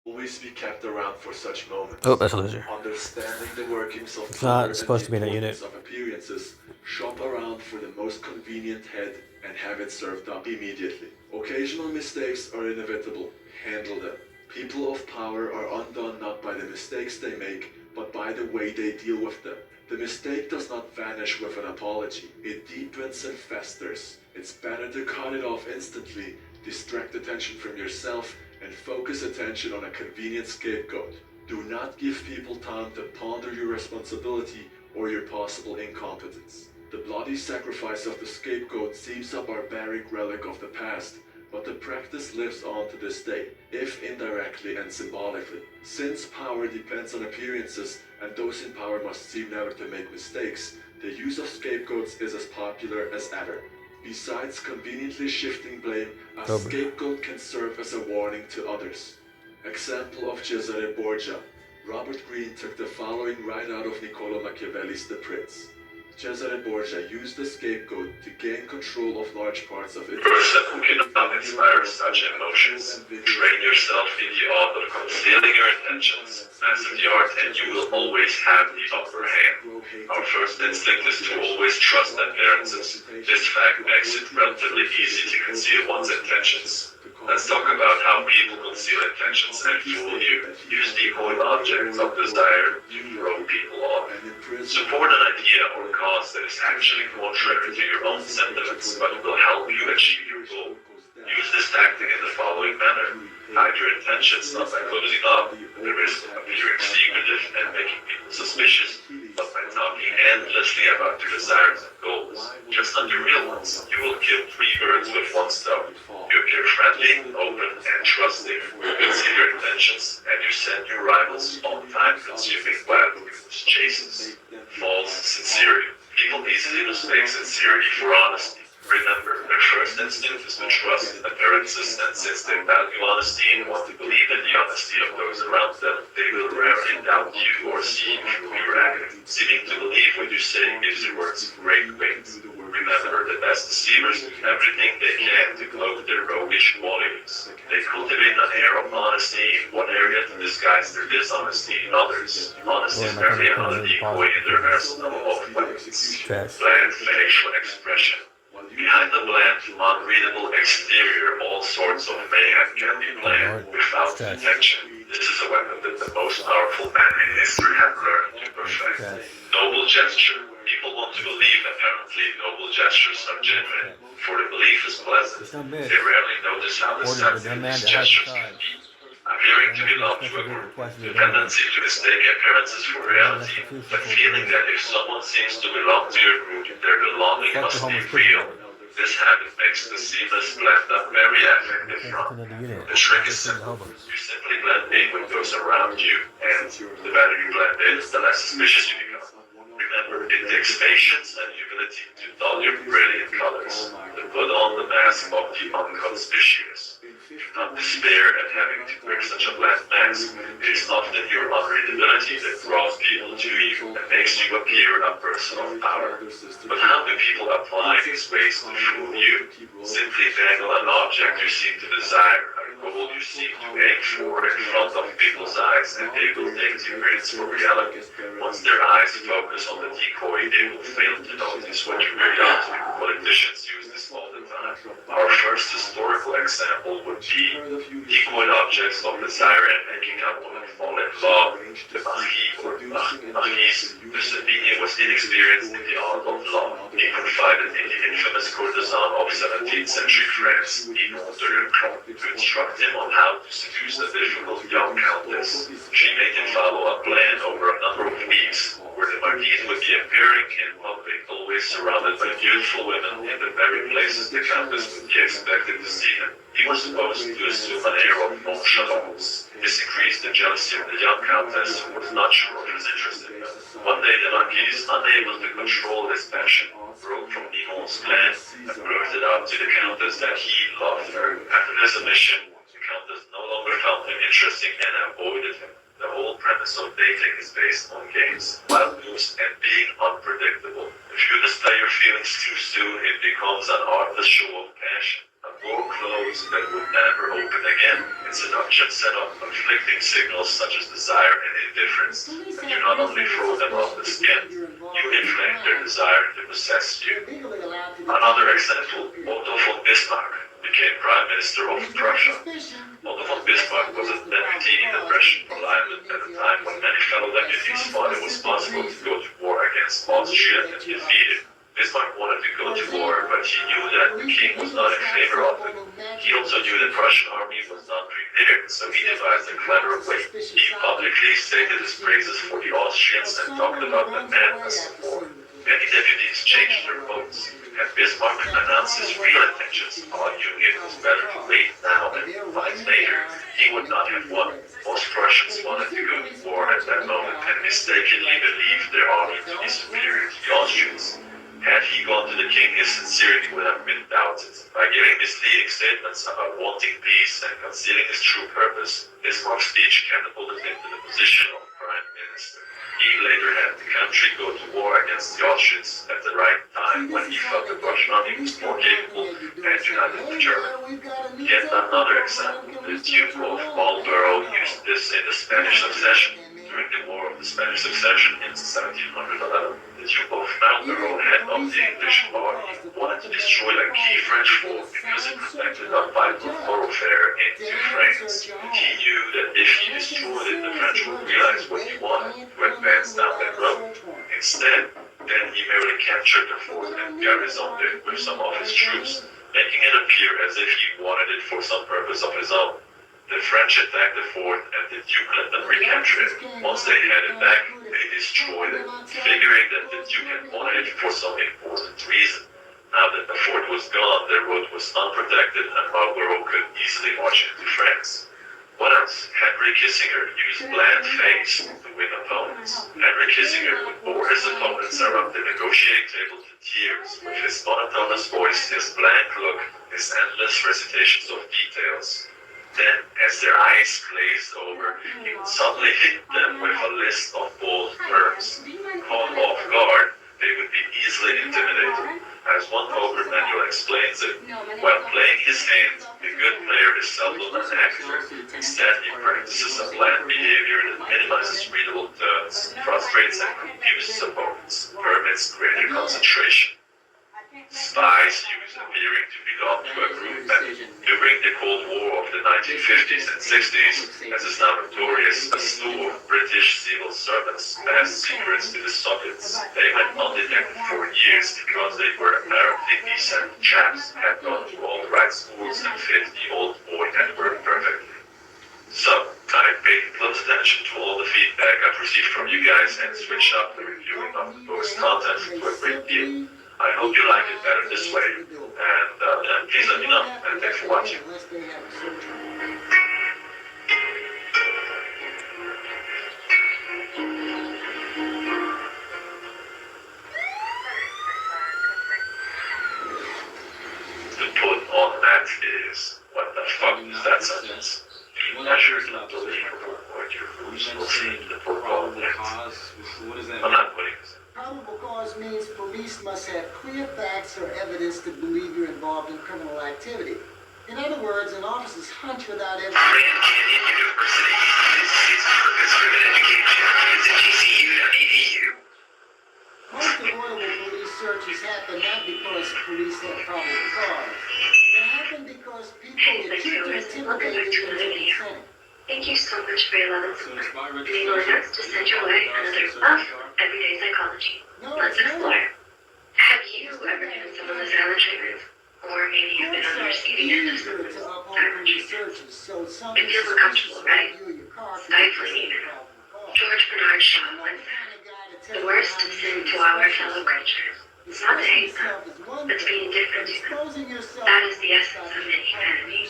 always be kept around for such Oh, moments. that's a loser. Understanding the workings of It's power not and the supposed to be in that importance unit. of appearances, shop around for the most convenient head and have it served up immediately. Occasional mistakes are inevitable. Handle them. People of power are undone not by the mistakes they make, but by the way they deal with them. The mistake does not vanish with an apology. It deepens and festers. It's better to cut it off instantly, distract attention from yourself, and focus attention on a convenient scapegoat. Do not give people time to ponder your responsibility or your possible incompetence. The bloody sacrifice of the scapegoat seems a barbaric relic of the past, but the practice lives on to this day, if indirectly and symbolically. Since power depends on appearances, and those in power must seem never to make mistakes, the use of scapegoats is as popular as ever. Besides conveniently shifting blame, a scapegoat can serve as a warning to others. Example of Cesare Borgia. Robert Greene took the following right out of Niccolo Machiavelli's The Prince. Cesare Borgia used the scapegoat to gain control of large parts of Italy. Person who cannot inspire such emotions. Train yourself in the art of concealing your intentions. Master the art and you will always have the upper hand. Our first instinct is to always trust appearances. This fact makes it relatively easy to conceal one's intentions. Let's talk about how people conceal intentions and fool you. Use decoy objects of desire to throw people off. Support an idea or cause that is actually contrary to your own sentiments, but will help you achieve your goal. Use this tactic in the following manner. Hide your intentions not by closing up, the risk of appearing secretive and making people suspicious, but by talking endlessly about your desires and goals, just like your real ones. You will kill three birds with one stone. You appear friendly, open, and trusting. You conceal your intentions, and you send your rivals on time-consuming web chases. False sincerity. People easily mistake sincerity for honesty. Remember, their first instinct is to trust appearances, and since they value honesty and want to believe in the honesty of those around them, they will rarely doubt you or see you through your acting. Seeming to believe what you say gives your words great weight. Remember, the best deceivers do everything they can to cloak their roguish qualities. They cultivate an air of honesty in one area to disguise their dishonesty in others. Honesty is merely another decoy in their arsenal of weapons. Bland facial expression. Behind the bland, unreadable exterior, all sorts of mayhem can be planned without detection. This is a weapon that the most powerful men in history have learned to perfect. Noble gesture. People want to believe apparently noble gestures are genuine, for the belief is pleasant. They rarely notice how deceptive these gestures can be. Appearing to belong to a group, the tendency to mistake appearances for reality, but feeling that if someone seems to belong to your group, their belonging must be real. This habit makes the seamless blend up very effective run. The trick is simple. You simply blend in with those around you, and the better you blend in, the less suspicious you become. Remember, it takes patience and humility to dull your brilliant colors, to put on the mask of the unconspicuous. Do not despair at having to wear such a bland mask. It is often your unreadability that draws people to you and makes you appear a person of power. But how do people apply these ways to fool you? Simply dangle an object you seem to desire, a goal you seem to aim for in front of people's eyes, and they will take the appearance for reality. Once their eyes focus on the decoy, they will fail to notice what you really are. Politicians use this all the time. Our first historical example would be decoy objects of desire and making up women fall in love. The Marquis or Marquise de Sévigné was inexperienced in the art of love. He confided in the infamous courtesan of 17th century France, Yvonne de Leclerc, to instruct him on how to seduce the difficult young countess. She made him follow a plan over a number of weeks, where the Marquise would be appearing in public, always surrounded by beautiful women in the very places the countess would be expected to see him. He was supposed to assume an air of nonchalance. This increased the jealousy of the young countess, who was not sure of his interest in them. One day the Marquise, unable to control his passion, broke from Yvonne's plan and blurted out to the countess that he loved her. After this admission, the countess no longer found him interesting and avoided him. The whole premise of dating is based on games, wild moves, and being unpredictable. If you display your feelings too soon, it becomes an artless show of passion. A door closed that would never open again. In seduction set up conflicting signals such as desire and indifference, and you not only throw them off the skin, you inflame their desire to possess you. Another example, Otto von Bismarck became Prime Minister of Prussia. Otto von Bismarck was a deputy in the Prussian Parliament at a time when many fellow deputies thought it was possible to go to war against Austria and defeat it. Bismarck wanted to go to war, but he knew that the king was not in favor of it. He also knew the Prussian army was not prepared, so he devised a clever way. He publicly stated his praises for the Austrians and talked about the madness of war. Many deputies changed their votes, and Bismarck announced his real intentions, arguing it was better to wait now than fight later. He would not have won. Most Prussians wanted to go to war at that moment and mistakenly believed their army to be superior to the Austrians. Had he gone to the king, his sincerity would have been doubted. By giving misleading statements about wanting peace and concealing his true purpose, Bismarck's speech catapulted him to the position of prime minister. He later had the country go to war against the Austrians at the right time when he felt the Prussian army was more capable and united with Germany. Yet another example, the Duke of Marlborough used this in the Spanish Succession. During the War of the Spanish Succession in 1711, the Duke of Marlborough, head of the English army, wanted to destroy a key French fort because it protected a vital thoroughfare into France. He knew that if he destroyed it, the French would realize what he wanted to advance down that road. Instead, then he merely captured the fort and garrisoned it with some of his troops, making it appear as if he wanted it for some purpose of his own. The French attacked the fort and the Duke let them recapture it. Once they had it back, they destroyed it, figuring that the Duke had wanted it for some important reason. Now that the fort was gone, the road was unprotected and Marlborough could easily march into France. What else? Henry Kissinger used bland face to win opponents. Henry Kissinger would bore his opponents around the negotiating table to tears with his monotonous voice, his blank look, his endless recitations of details. Then, as their eyes glazed over, he would suddenly hit them with a list of bold terms. Caught off guard, they would be easily intimidated. As one Homer manual explains it, while playing his hand, a good player is seldom an actor. Instead, he practices a bland behavior that minimizes readable turns, frustrates and confuses opponents, permits greater concentration. Spies use appearing to belong to a group, and during the Cold War of the 1950s and 60s, as is now notorious, a slew of British civil servants passed secrets to the Soviets. They went undetected for years because they were apparently decent chaps, had gone to all the right schools and fit the old boy network perfectly. So, I paid close attention to all the feedback I've received from you guys and switched up the reviewing of the book's content to a great deal. I hope you like it better this way, and please let me know, and thanks for watching. The put on that is, what the fuck is that sentence? Be measured and believable, or your rules will seem the protocol next. I'm not putting this. Probable cause means police must have clear facts or evidence to believe you're involved in criminal activity. In other words, an officer's hunch without evidence. Grand Canyon University is its purpose driven education. It's a GCU.edu. Most avoidable police searches happen not because police have probable cause. They happen because people get too intimidated into consenting. Thank you so much for your love and support. Enabling us to send your way another of Everyday Psychology. Let's explore. Have you ever given someone the silent treatment? Or maybe you've been on the receiving end of someone's silent treatment. It feels uncomfortable, right? Stifling even. George Bernard Shaw once said, the worst sin to our fellow creatures is not to hate them, but to be indifferent to them. That is the essence of many humanity.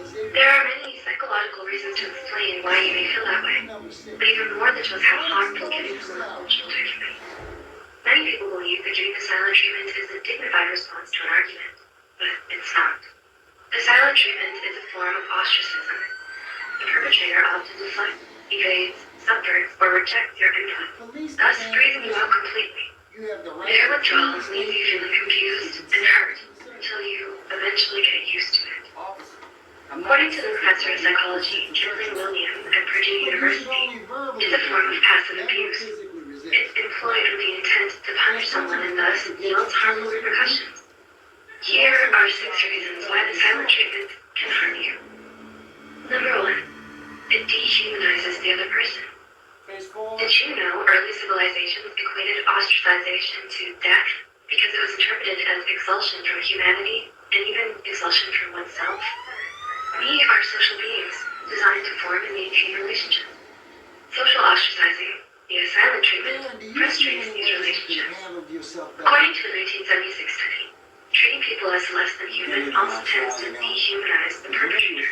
There are many psychological reasons to explain why you may feel that way, but even more than just how harmful giving someone emotional treatment can be. Many people believe that giving the silent treatment is a dignified response to an argument, but it's not. The silent treatment is a form of ostracism. The perpetrator often deflects, evades, subverts, or rejects your input, thus freezing you out completely. Their withdrawal leaves you feeling confused and hurt until you eventually get used to it. psychology, Kathleen William at Purdue University, is a form of passive abuse. It's employed with the intent to punish someone and thus yields harmful repercussions. Here are 6 reasons why the silent treatment can harm you. Number 1. It dehumanizes the other person. Did you know early civilizations equated ostracization to death because it was interpreted as expulsion from humanity and even expulsion from oneself? We are social beings designed to form and maintain relationships. Social ostracizing, via silent treatment, frustrates these relationships. According to the 1976 study, treating people as less than human also tends to dehumanize the perpetrator.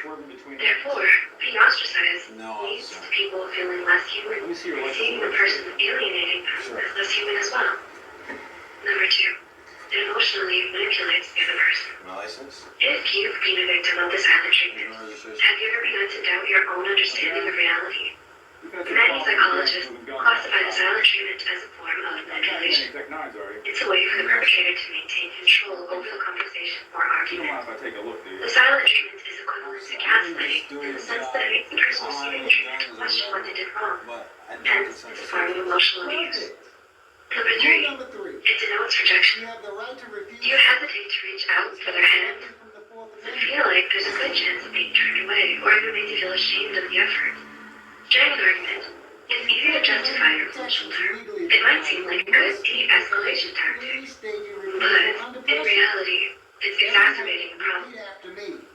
Therefore, being ostracized leads to people feeling less human, and seeing the person alienating them as less human as well. Number 2, it emotionally manipulates the other person. If you've been a victim of the silent treatment, have you ever begun to doubt your own understanding of reality? Many psychologists classify the silent treatment as a form of manipulation. It's a way for the perpetrator to maintain control over the conversation or argument. The silent treatment is equivalent to gaslighting in the sense that it makes the person receiving the treatment question what they did wrong. Hence, it's a form of emotional abuse. Number 3, it denotes rejection. Do you hesitate to reach out for their hand? Does it feel like there's a good chance of being turned away, or even made you feel ashamed of the effort? During an argument, it's easy to justify your emotional term. It might seem like a good de-escalation tactic, but in reality, it's exacerbating the problem.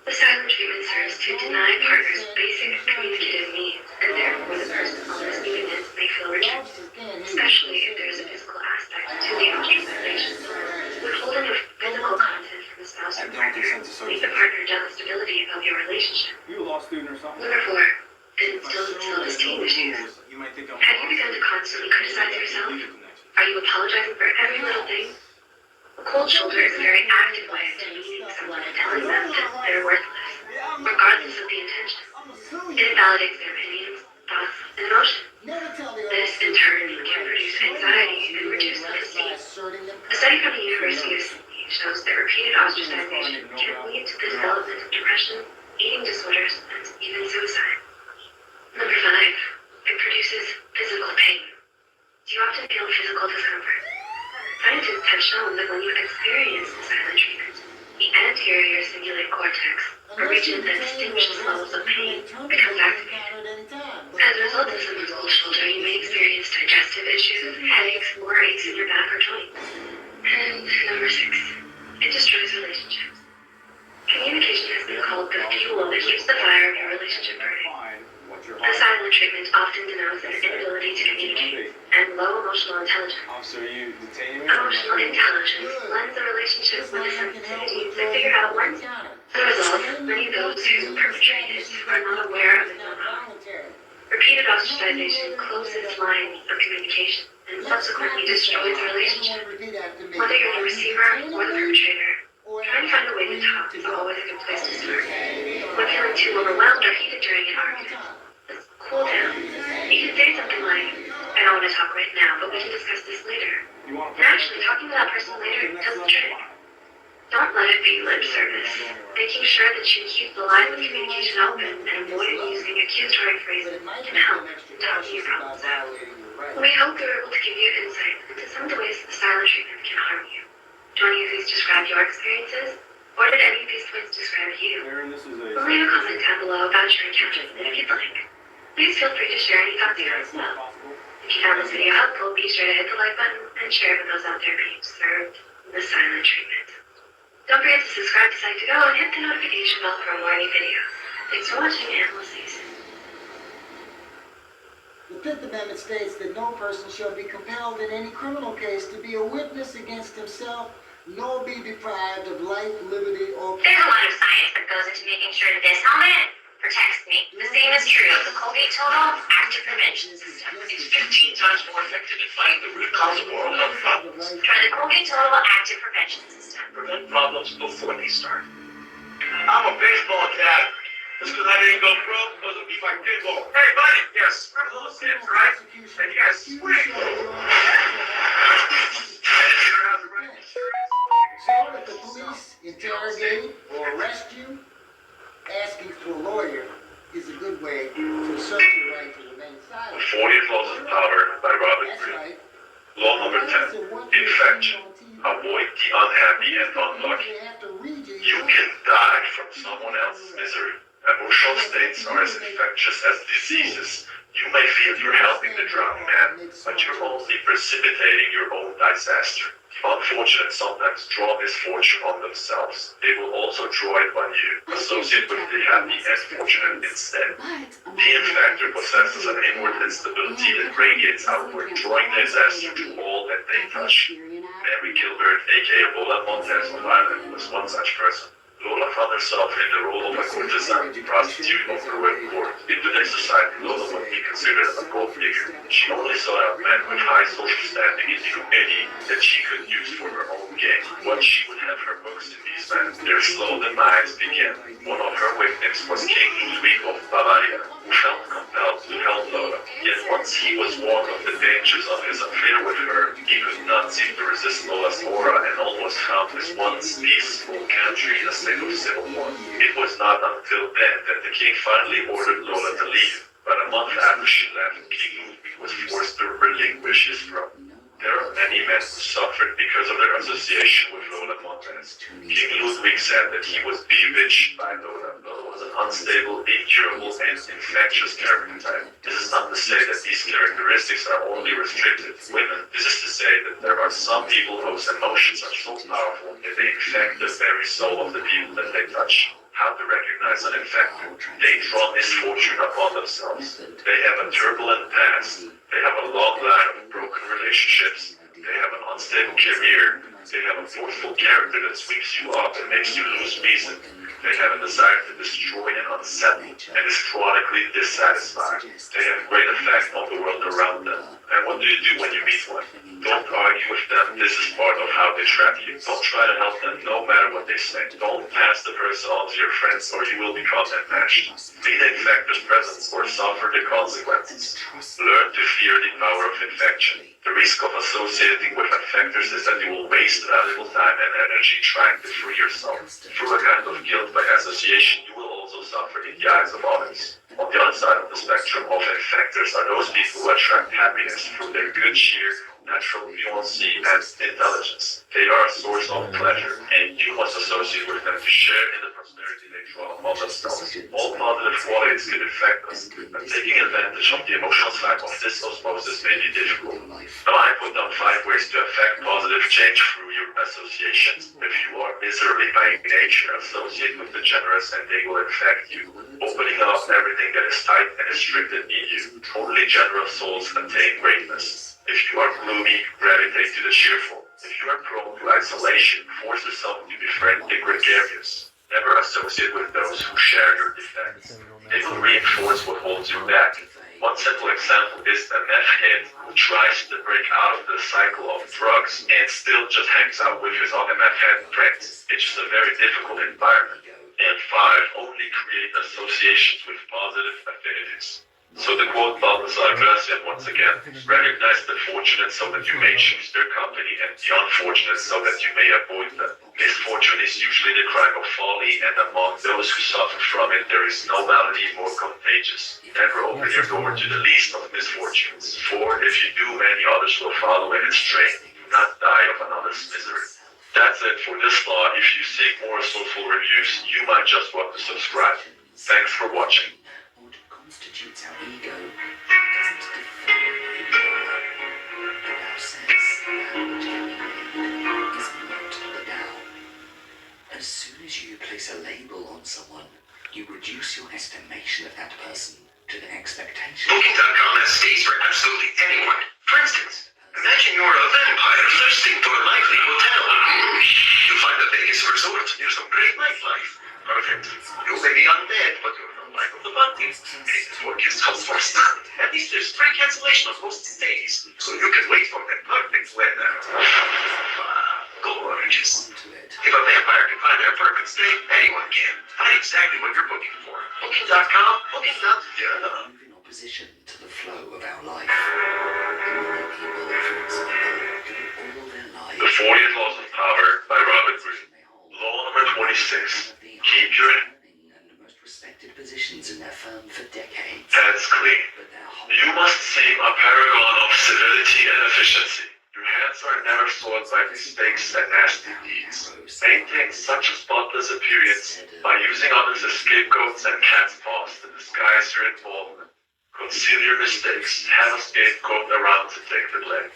The silent treatment serves to deny partners basic communicative needs, and therefore the person on receiving it may feel rejected, especially if there is a physical aspect to the ostracization. Withholding of physical content from a spouse or partner makes the partner doubt the stability of your relationship. Number 4. It instills self-esteem issues. Have you begun to constantly criticize yourself? Are you apologizing for every little thing? A cold shoulder is a very active way of demeaning someone and telling them that they're worthless, regardless of the intention. It invalidates their opinions, thoughts, and emotions. This, in turn, can produce anxiety and reduce self-esteem. A study from the University of Sydney shows that repeated ostracization can lead to the development of depression, eating disorders, and even suicide. Number 5, it produces physical pain. Do you often feel physical discomfort? Scientists have shown that when you experience the silent treatment, the anterior cingulate cortex, a region that distinguishes levels of pain, becomes activated. As a result of someone's cold shoulder, you may experience digestive issues, headaches, or aches in your back or joints. And number 6, it destroys relationships. Communication has been called the fuel that keeps the fire of your relationship burning. The silent treatment often denotes an inability to communicate and low emotional intelligence. Emotional intelligence lends a relationship with a sensitivity to figure out when. As a result, many of those who perpetrate it are not aware of its own harm. Repeated ostracization closes lines of communication and subsequently destroys the relationship. Whether you're the receiver or the perpetrator, trying to find a way to talk is always a good place to start. When feeling too overwhelmed or heated during an argument, let's cool down. You can say something like, I don't want to talk right now, but we can discuss this later. And actually, talking to that person later does the trick. Don't let it be lip service. Making sure that you keep the line of communication open and avoid using accusatory phrases can help talking your problems out. We hope we were able to give you insight into some of the ways the silent treatment can harm you. Do any of these describe your experiences? Or did any of these points describe you? Leave a comment down below about your encounters if you'd like. Please feel free to share any thoughts you have as well. If you found this video helpful, be sure to hit the like button and share it with those out there being served the silent treatment. Don't forget to subscribe to Psych2Go and hit the notification bell for more new videos. Thanks for watching, and we'll see you soon. The Fifth Amendment states that no person shall be compelled in any criminal case to be a witness against himself, nor be deprived of life, liberty, or... There's a lot of science that goes into making sure that this helmet protects me. The same is true of the Colgate Total Active Prevention System. It's 15 times more effective at fighting the root cause of oral health problems. Try the Colgate Total Active Prevention System. Prevent problems before they start. I'm a baseball cat. Just because I didn't go pro doesn't mean I did go. Hey, buddy, you gotta spread those hips, right? And you gotta swing. So if the police interrogate or arrest you, asking for a lawyer is unhappy and unlucky. They have to read you. You can die from someone else's misery. Emotional states are as infectious as diseases. You may feel you're helping the drowning man, but you're only precipitating your own disaster. The unfortunate sometimes draw misfortune on themselves. They will also draw it on you. Associate with the happy and fortunate instead. The infector possesses an inward instability that radiates outward, drawing disaster to all that they touch. Mary Gilbert, aka Lola Montez of Ireland, was one such person. Lola found herself in the role of a courtesan, prostitute of the wet court. In today's society, Lola would be considered a gold digger. She only sought out men with high social standing in the community that she could use for her own gain. Once she would have her books to these men, their slow demise began. One of her victims was King Ludwig of Bavaria, who felt compelled to help Lola. Yet once he was warned of the dangers of his affair with her, he could not seem to resist Lola's aura and almost found his once peaceful country in a state of civil war. It was not until then that the king finally ordered Lola to leave, but a month after she left, King Ludwig was forced to relinquish his throne. There are many men who suffered because of their association with Lola Montez. King Ludwig said that he was bewitched by Lola. Lola was an unstable, incurable, and infectious character type. This is not to say that these characteristics are only restricted to women. This is to say that there are some people whose emotions are so powerful that they infect the very soul of the people that they touch. How to recognize an infector? They draw misfortune upon themselves. They have a turbulent past. They have a long line of broken relationships. They have an unstable career. They have a forceful character that sweeps you up and makes you lose reason. They have a desire to destroy and unsettle, and is chronically dissatisfied. They have great effect on the world around them. And what do you do when you meet one? Don't argue with them. This is part of how they trap you. Don't try to help them no matter what they say. Don't pass the person on to your friends or you will become enmeshed. Be the infector's presence or suffer the consequences. Learn to fear the power of infection. The risk of associating with infectors is that you will waste valuable time and energy trying to free yourself. Through a kind of guilt by association, you will also suffer in the eyes of others. On the other side of the spectrum of infectors are those people who attract happiness through their good cheer, natural buoyancy, and intelligence. They are a source of pleasure, and you must associate with them to share in the prosperity they draw upon themselves. All positive qualities can affect us, but taking advantage of the emotional side of this osmosis may be difficult. Now I put down 5 ways to affect positive change through your associations. If you are miserably by nature, associate with the generous and they will infect you, opening up everything that is tight and restricted in you. Only generous souls attain greatness. If you are gloomy, gravitate to the cheerful. If you are prone to isolation, force yourself to befriend the gregarious. Never associate with those who share your defects. They will reinforce what holds you back. One simple example is the meth head who tries to break out of the cycle of drugs and still just hangs out with his other meth head friends. It's just a very difficult environment. And 5, only create associations with positive affinities. So to quote Balthasar Gracian once again, recognize the fortunate so that you may choose their company and the unfortunate so that you may avoid them. Misfortune is usually the crime of folly, and among those who suffer from it there is no malady more contagious. Never open your door to the least of misfortunes, for if you do many others will follow in its train. Do not die of another's misery. That's it for this law. If you seek more soulful reviews, you might just want to subscribe. Thanks for watching. What constitutes our ego doesn't define who we are, but our sense of how much we need is not the Tao. As soon as you place a label on someone, you reduce your estimation of that person to the expectation. Booking.com has stays for absolutely anyone. For instance, imagine you're a vampire thirsting for a lively hotel. You find the Vegas resort near some great nightlife. Perfect. You may be undead, but you're the life of the party. This is what guest house for start. At least there's free cancellation of most stays, so you can wait for the perfect weather. Gorgeous. If a vampire can find their perfect stay, anyone can. Find exactly what you're booking for. Booking.com, booking.com. Move in opposition to the flow of our life. Many people, for example, go all their lives. The 40 Laws of Power by Robert Greene. Law number 26. Keep your and most respected positions in their firm for decades. hands clean. But their You must seem a paragon of civility and efficiency. Your hands hands are never soiled by mistakes and nasty deeds. Maintain such a spotless appearance by using others as scapegoats and cat's paws to disguise your involvement. Conceal your mistakes, have a scapegoat around to take the blame.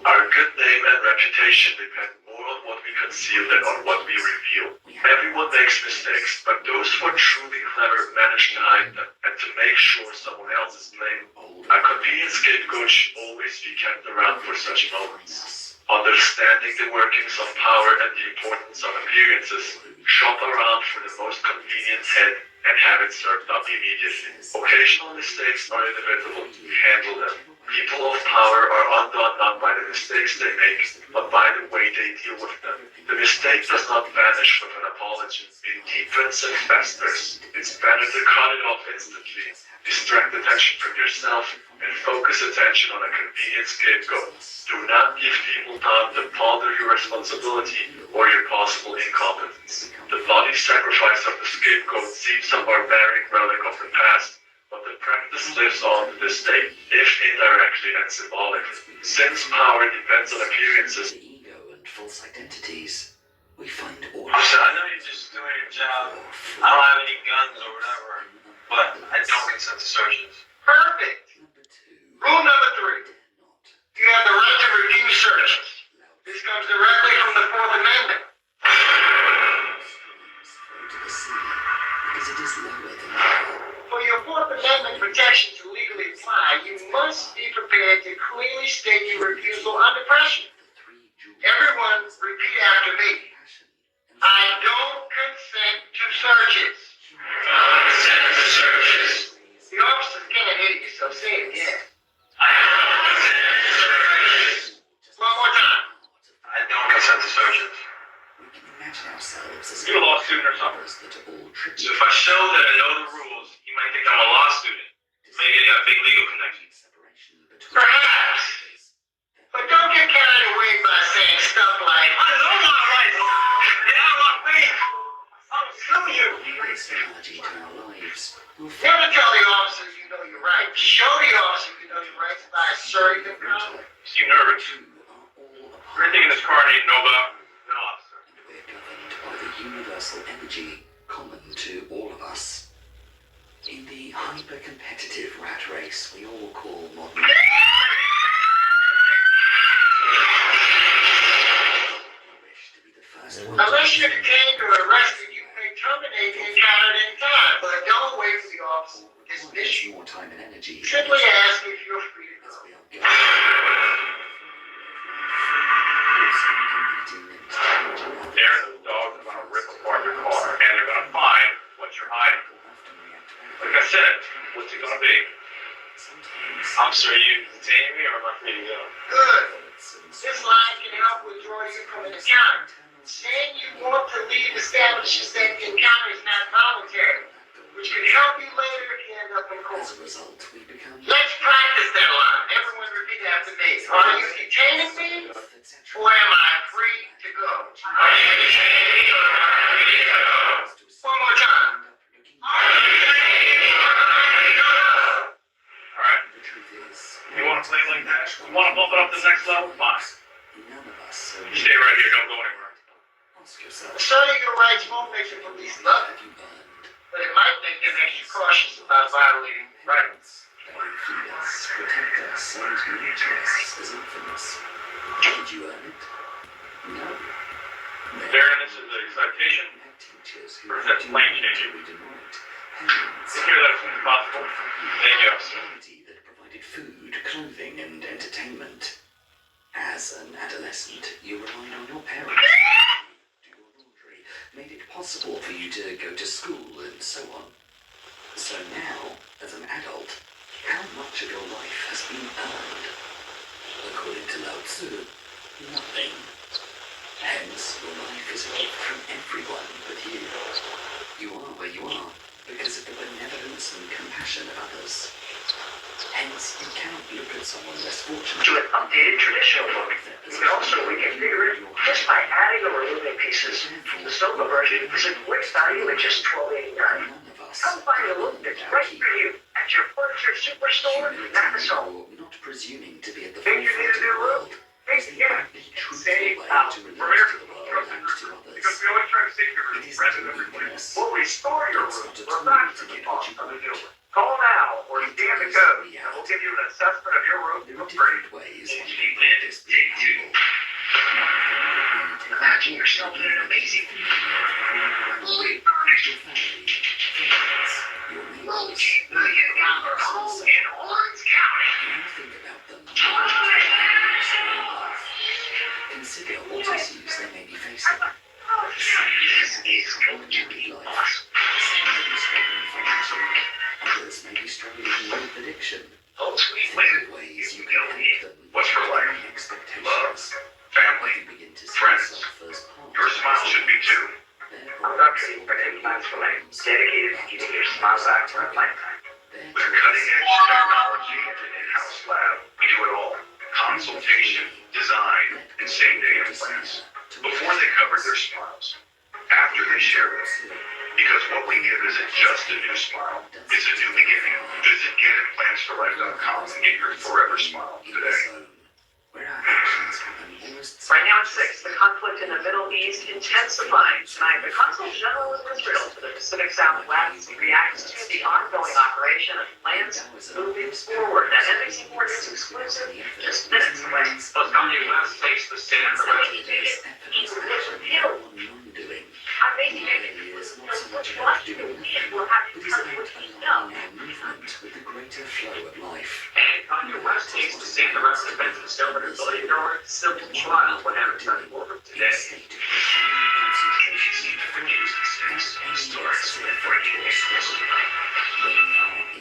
Our good name and reputation depend more on what we conceal than on what we reveal. Everyone makes mistakes, but those who are truly clever manage to hide them and to make sure someone else is blamed. A convenient scapegoat should always be kept around for such moments. Understanding the workings of power and the importance of appearances, shop around for the most convenient head and have it served up immediately. Occasional mistakes are inevitable. Handle them. People of power are undone not by the mistakes they make, but by the way they deal with them. The mistake does not vanish with an apology. It deepens and festers. It's better to cut it off instantly. Distract attention from yourself and focus attention on a convenient scapegoat. Do not give people time to ponder your responsibility or your possible incompetence. The bloody sacrifice of the scapegoat seems a barbaric relic of the past, but the practice lives on to this day, if indirectly and symbolically. Since power depends on appearances, The ego and false identities. We find all. Listen, I know you're just doing your job. I don't have any guns or whatever, but I don't consent to searches. Perfect. Number two. Rule number 3. Dare not. You have the right to refuse searches. This comes directly from the Fourth Amendment. Throw to the sea, because it is lower than the hell. For your Fourth Amendment protection to legally apply, you must be prepared to clearly state your refusal under pressure. The three jewels. Everyone, repeat after me. Passion and I don't consent to searches. consent to searches. The officers can't hear you, so say it again. I consent to searches. One more time. I don't consent to searches. we can imagine ourselves as You're a law student or something. others that are all tricky. So if I show that I know the rules, you might think I'm a law student. Maybe I got big legal connections. Separation between Perhaps. But don't get carried away by saying stuff like, I know my rights. Get out of my face. I'll sue you. this analogy to our lives. We'll never tell the officers you know your rights. Show the officer you know your rights by asserting them calmly. You seem nervous. are all a part Everything in this car I need to know about. No, officer. and we're governed by the universal energy common to all of us. In the hyper-competitive rat race we all call modern. We wish to be the first one. Unless you're detained or arrested, you may terminate the encounter at any time. But don't wait for the officer to dismiss you. More time and energy. Simply ask if you're free to As go. we are governed. Also competing and challenging others. There, those dogs are going to rip apart your car, and they're going to find what you're hiding. Often react Like I said, what's it going to be? sometimes. Officer, are you detaining me or am I free to go? Good. This line can help withdraw you from an encounter. Saying you want to leave establishes that the encounter is not voluntary, which can help you later if you end up in court. As a result, we become Let's practice that line. Everyone repeat after me. Are you detaining me, etc. or am I free to go? Are you detaining me, or am I free to go? One more time. Are you detaining me, or am I free to go? Alright, The truth is, you want to play like that? You want to bump it up to the next level? Fine. none of us You stay right here, don't go anywhere. ask yourself, Asserting your rights won't make the police love have you, you earned? but it might make them extra cautious about violating rights. They feed us, protect us, and nurture us as infamous. Did you earn it? No. Fairness is a citation. We had teachers who Or is that had plain to changing? we denied. Parents Take care of that as soon as possible. Thank you, officer. community that provided food, clothing, and entertainment. As an adolescent, you relied on your parents to do your laundry, made it possible for you to go to school, and so on. So now, as an adult, how much of your life has been earned? According to Lao Tzu, nothing. Hence, your life is a gift from everyone but you. You are where you are because of the benevolence and compassion of others. Hence, you cannot look at someone less fortunate. To an updated traditional book. You can also reconfigure it just by adding or removing pieces. The Soma version is a great value at just $12.89. None of us Come find a look that's right for you at your furniture superstore, Matheson. You're not presuming to be at the Think you forefront need of a new the room? world. Think ways to get it. Save out for American because we always try to save your room rather than replace. We'll restore your room for a fraction of the cost of the new one. Call now or scan the code and we'll give you an assessment of your room for free. Imagine yourself in an amazing fully furnished home in Orange County. Consider what issues they may be facing. This is going to be awesome. Others may be struggling with addiction. Oh, sweet. Think of ways you can help them. What's for life? Love, family, friends. Your smile should be too. I'm Dr. Ibrahim Plans for Life, dedicated to keeping your smile back for a lifetime. With cutting-edge technology and an in-house lab, we do it all. Consultation, design, and same-day implants. Before they cover their smiles. After they share them. Because what we give isn't just a new smile, it's a new beginning. Visit GetImplantsForLife.com and get your forever smile today. Right now at 6, the conflict in the Middle East intensifying. Tonight, the Consul General of Israel to the Pacific Southwest reacts to the ongoing operation and plans moving forward. That NBC4 News exclusive just minutes away. Kanye West takes the stand for He was killed. I'm making it what's watching the weekend will have to come with you know. With the greater flow of life. Kanye West takes the stand to rest defense of $700 billion civil trial when advertising over today.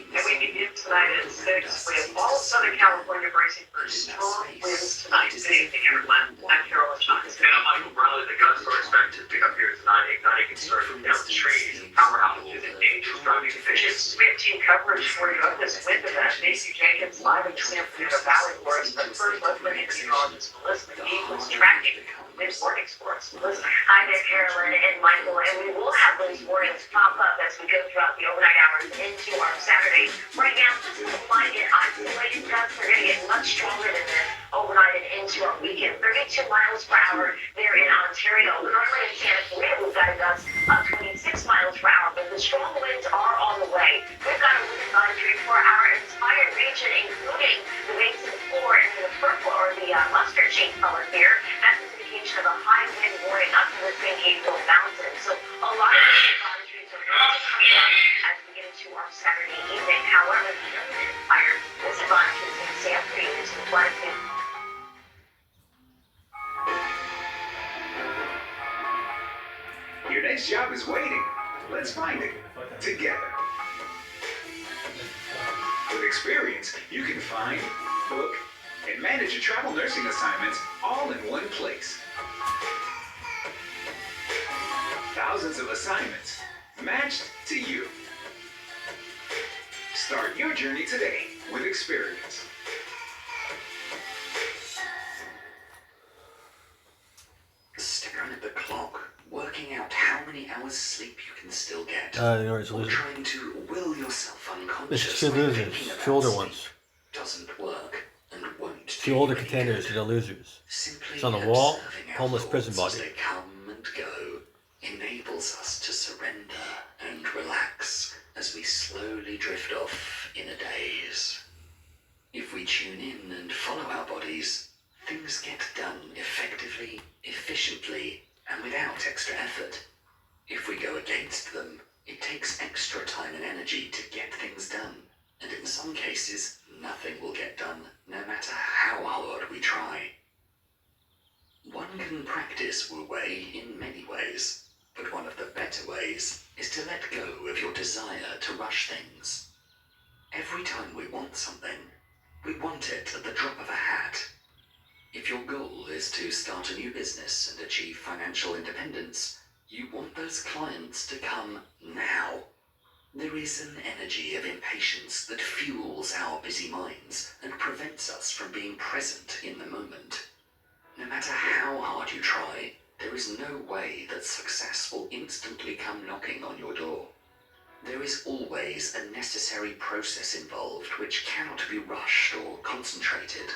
And we begin tonight at 6. We have all of Southern California bracing for strong winds tonight. Good evening, everyone. I'm Carolyn Johnson. And I'm Michael Bradley. The guns are expected to pick up here tonight, igniting construction down the trees and power outages and dangerous driving conditions. We have team coverage for you of this wind event. Macy Jenkins live in the San Fernando Valley for us. But first, let's bring in meteorologist Melissa McGee, who's tracking wind warnings for us. Melissa. Hi there, Carolyn and Michael, and we will have those warnings pop up as we go throughout the overnight hours into our Saturday. Right now, this is a light and isolated gusts. They're going to get much stronger than this overnight and into our weekend. 32 miles per hour there in Ontario. Currently in Santa Fe, we've got a gust of 26 miles per hour, but the strong winds are on the way. We've got a wind advisory for our entire region, including the winds to the floor and the purple or the mustard shade color here. That's an indication of a high wind warning up to the San Gabriel Mountains. So a lot of advisories are going to come up as we get into our Saturday evening. However, the Inland Empire, this advisory is in San Fe to the Flagstaff. Your next job is waiting. Let's find it together. With experience, you can find, book, and manage your travel nursing assignments all in one place. Thousands of assignments matched to you. Start your journey today with experience. Staring at the clock, working out how many hours sleep you can still get. Or trying to will yourself it's unconscious two by losers, thinking about two older sleep ones. doesn't work and won't. Two older contenders, the losers. Simply It's on the wall, observing our homeless prison thoughts as body. they come and go enables us to surrender and relax as we slowly drift off in a daze. If we tune in and follow our bodies, things get done effectively, efficiently, and without extra effort. If we go against them, it takes extra time and energy to get things done, and in some cases, nothing will get done, no matter how hard we try. One can practice Wu Wei in many ways, but one of the better ways is to let go of your desire to rush things. Every time we want something, we want it at the drop of a hat. If your goal is to start a new business and achieve financial independence, you want those clients to come now. There is an energy of impatience that fuels our busy minds and prevents us from being present in the moment. No matter how hard you try, there is no way that success will instantly come knocking on your door. There is always a necessary process involved which cannot be rushed or concentrated.